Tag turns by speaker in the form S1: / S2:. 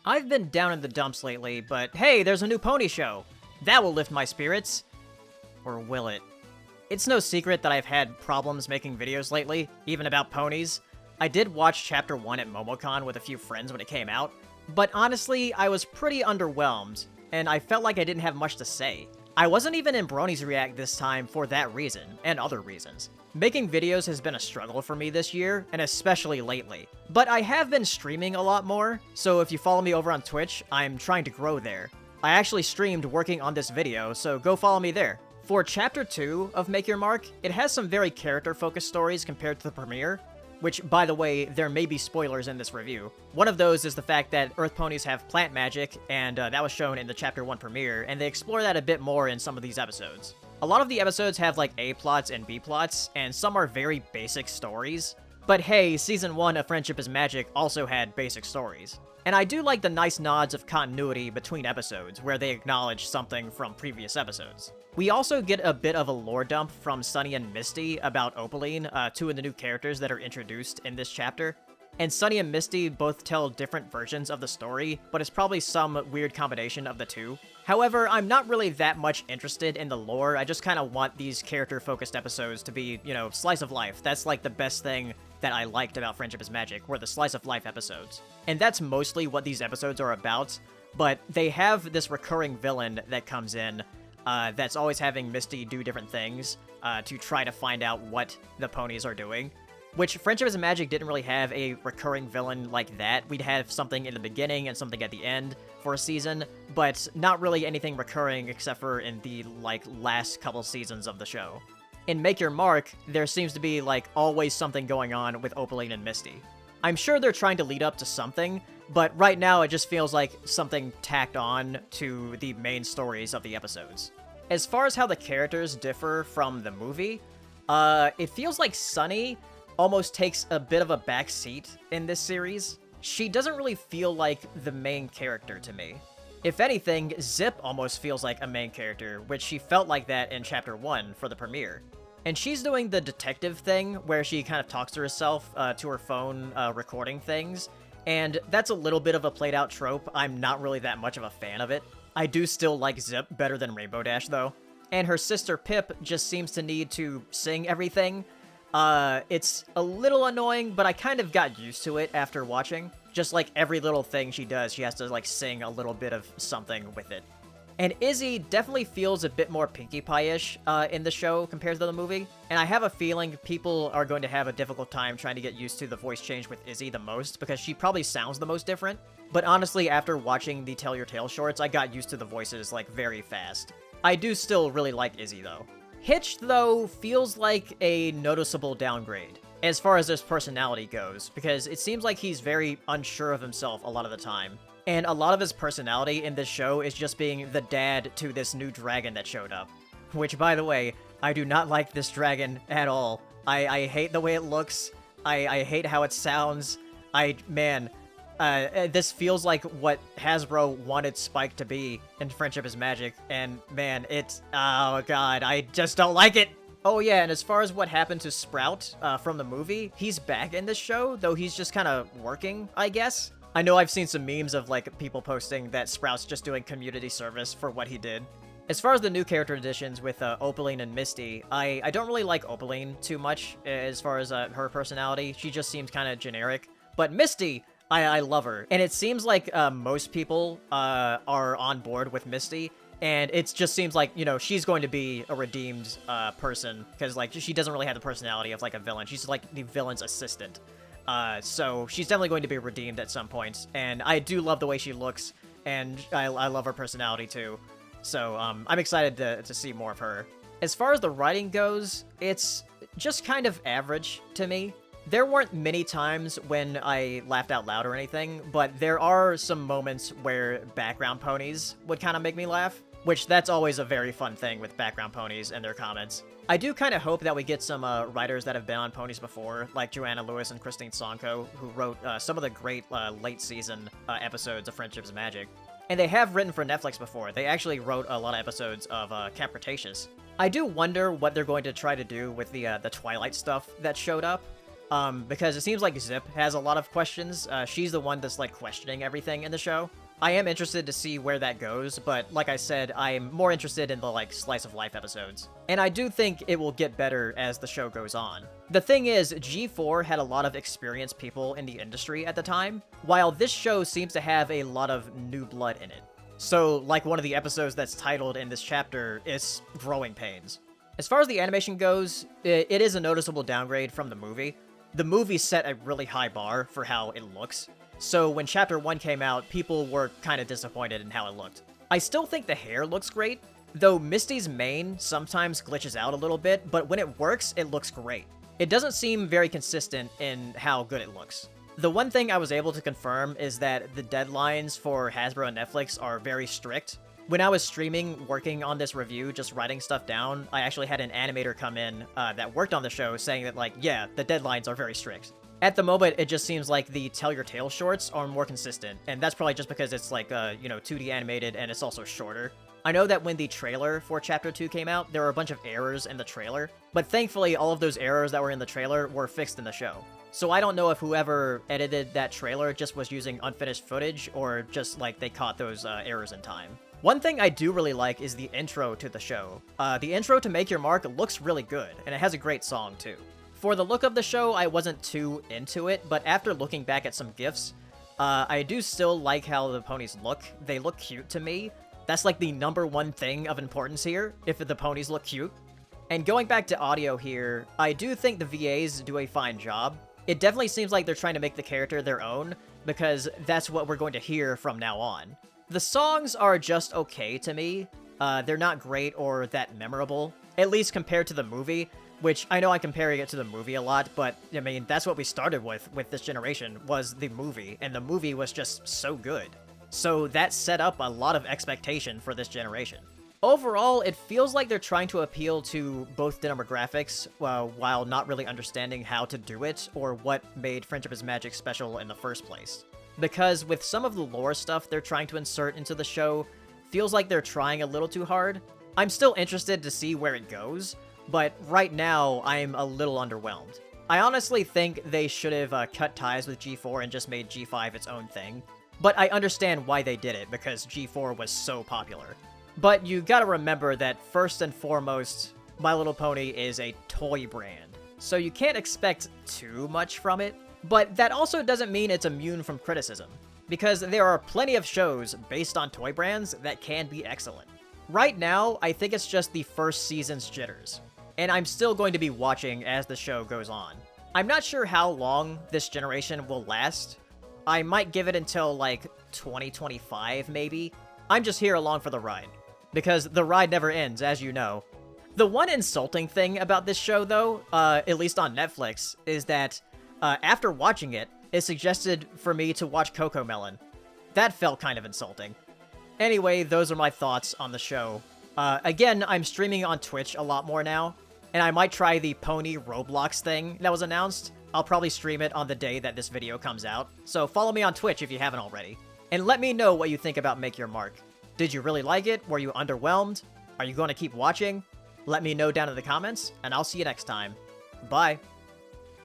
S1: I've been down in the dumps lately, but hey, there's a new pony show. That will lift my spirits. Or will it? It's no secret that I've had problems making videos lately, even about ponies. I did watch Chapter 1 at MomoCon with a few friends when it came out, but honestly, I was pretty underwhelmed, and I felt like I didn't have much to say. I wasn't even in Bronies React this time for that reason, and other reasons. Making videos has been a struggle for me this year, and especially lately. But I have been streaming a lot more, so if you follow me over on Twitch, I'm trying to grow there. I actually streamed working on this video, so go follow me there. For Chapter 2 of Make Your Mark, it has some very character-focused stories compared to the premiere, which, by the way, there may be spoilers in this review. One of those is the fact that Earth ponies have plant magic, and that was shown in the Chapter 1 premiere, and they explore that a bit more in some of these episodes. A lot of the episodes have like A plots and B plots, and some are very basic stories. But hey, Season 1 of Friendship is Magic also had basic stories. And I do like the nice nods of continuity between episodes, where they acknowledge something from previous episodes. We also get a bit of a lore dump from Sunny and Misty about Opaline, two of the new characters that are introduced in this chapter. And Sunny and Misty both tell different versions of the story, but it's probably some weird combination of the two. However, I'm not really that much interested in the lore, I just kind of want these character-focused episodes to be, you know, slice of life. That's like the best thing that I liked about Friendship is Magic, were the slice of life episodes. And that's mostly what these episodes are about, but they have this recurring villain that comes in, that's always having Misty do different things, to try to find out what the ponies are doing. Which, Friendship is Magic didn't really have a recurring villain like that. We'd have something in the beginning and something at the end for a season, but not really anything recurring except for in the, like, last couple seasons of the show. In Make Your Mark, there seems to be, like, always something going on with Opaline and Misty. I'm sure they're trying to lead up to something, but right now it just feels like something tacked on to the main stories of the episodes. As far as how the characters differ from the movie, it feels like Sunny almost takes a bit of a back seat in this series. She doesn't really feel like the main character to me. If anything, Zip almost feels like a main character, which she felt like that in Chapter 1 for the premiere. And she's doing the detective thing, where she kind of talks to herself to her phone, recording things, and that's a little bit of a played out trope. I'm not really that much of a fan of it. I do still like Zip better than Rainbow Dash, though. And her sister Pip just seems to need to sing everything. It's a little annoying, but I kind of got used to it after watching. Just like every little thing she does, she has to like sing a little bit of something with it. And Izzy definitely feels a bit more Pinkie Pie-ish in the show compared to the movie. And I have a feeling people are going to have a difficult time trying to get used to the voice change with Izzy the most, because she probably sounds the most different. But honestly, after watching the Tell Your Tale shorts, I got used to the voices like very fast. I do still really like Izzy though. Hitch, though, feels like a noticeable downgrade, as far as his personality goes, because it seems like he's very unsure of himself a lot of the time. And a lot of his personality in this show is just being the dad to this new dragon that showed up. Which, by the way, I do not like this dragon at all. I hate the way it looks. I hate how it sounds. This feels like what Hasbro wanted Spike to be in Friendship is Magic, and man, oh god, I just don't like it! Oh yeah, and as far as what happened to Sprout from the movie, he's back in this show, though he's just kind of working, I guess. I know I've seen some memes of like people posting that Sprout's just doing community service for what he did. As far as the new character additions with Opaline and Misty, I don't really like Opaline too much as far as her personality. She just seems kind of generic. But Misty, I love her. And it seems like most people are on board with Misty. And it just seems like, you know, she's going to be a redeemed person. Because, like, she doesn't really have the personality of, like, a villain. She's, like, the villain's assistant. So she's definitely going to be redeemed at some point. And I do love the way she looks. And I love her personality, too. So I'm excited to see more of her. As far as the writing goes, it's just kind of average to me. There weren't many times when I laughed out loud or anything, but there are some moments where background ponies would kind of make me laugh, which that's always a very fun thing with background ponies and their comments. I do kind of hope that we get some writers that have been on ponies before, like Joanna Lewis and Christine Sonko, who wrote some of the great late season episodes of Friendship's Magic. And they have written for Netflix before. They actually wrote a lot of episodes of Camp Cretaceous. I do wonder what they're going to try to do with the Twilight stuff that showed up. because it seems like Zip has a lot of questions. She's the one that's, like, questioning everything in the show. I am interested to see where that goes, but like I said, I'm more interested in the, like, slice of life episodes. And I do think it will get better as the show goes on. The thing is, G4 had a lot of experienced people in the industry at the time, while this show seems to have a lot of new blood in it. So, like one of the episodes that's titled in this chapter, it's Growing Pains. As far as the animation goes, it is a noticeable downgrade from the movie. The movie set a really high bar for how it looks. So when Chapter 1 came out, people were kind of disappointed in how it looked. I still think the hair looks great, though Misty's mane sometimes glitches out a little bit, but when it works, it looks great. It doesn't seem very consistent in how good it looks. The one thing I was able to confirm is that the deadlines for Hasbro and Netflix are very strict. When I was streaming, working on this review, just writing stuff down, I actually had an animator come in that worked on the show saying that, like, yeah, the deadlines are very strict. At the moment, it just seems like the Tell Your Tale shorts are more consistent, and that's probably just because it's like, 2D animated and it's also shorter. I know that when the trailer for Chapter 2 came out, there were a bunch of errors in the trailer, but thankfully all of those errors that were in the trailer were fixed in the show. So I don't know if whoever edited that trailer just was using unfinished footage, or just, like, they caught those errors in time. One thing I do really like is the intro to the show. The intro to Make Your Mark looks really good, and it has a great song too. For the look of the show, I wasn't too into it, but after looking back at some GIFs, I do still like how the ponies look. They look cute to me. That's like the #1 thing of importance here, if the ponies look cute. And going back to audio here, I do think the VAs do a fine job. It definitely seems like they're trying to make the character their own, because that's what we're going to hear from now on. The songs are just okay to me. They're not great or that memorable, at least compared to the movie, which I know I'm comparing it to the movie a lot, but, I mean, that's what we started with this generation, was the movie, and the movie was just so good. So that set up a lot of expectation for this generation. Overall, it feels like they're trying to appeal to both demographics, while not really understanding how to do it, or what made Friendship is Magic special in the first place. Because with some of the lore stuff they're trying to insert into the show, feels like they're trying a little too hard. I'm still interested to see where it goes, but right now, I'm a little underwhelmed. I honestly think they should have cut ties with G4 and just made G5 its own thing. But I understand why they did it, because G4 was so popular. But you gotta remember that first and foremost, My Little Pony is a toy brand, so you can't expect too much from it. But that also doesn't mean it's immune from criticism, because there are plenty of shows based on toy brands that can be excellent. Right now, I think it's just the first season's jitters, and I'm still going to be watching as the show goes on. I'm not sure how long this generation will last. I might give it until, like, 2025, maybe. I'm just here along for the ride, because the ride never ends, as you know. The one insulting thing about this show, though, at least on Netflix, is that after watching it, it suggested for me to watch Cocomelon. That felt kind of insulting. Anyway, those are my thoughts on the show. Again, I'm streaming on Twitch a lot more now, and I might try the Pony Roblox thing that was announced. I'll probably stream it on the day that this video comes out, so follow me on Twitch if you haven't already. And let me know what you think about Make Your Mark. Did you really like it? Were you underwhelmed? Are you going to keep watching? Let me know down in the comments, and I'll see you next time. Bye!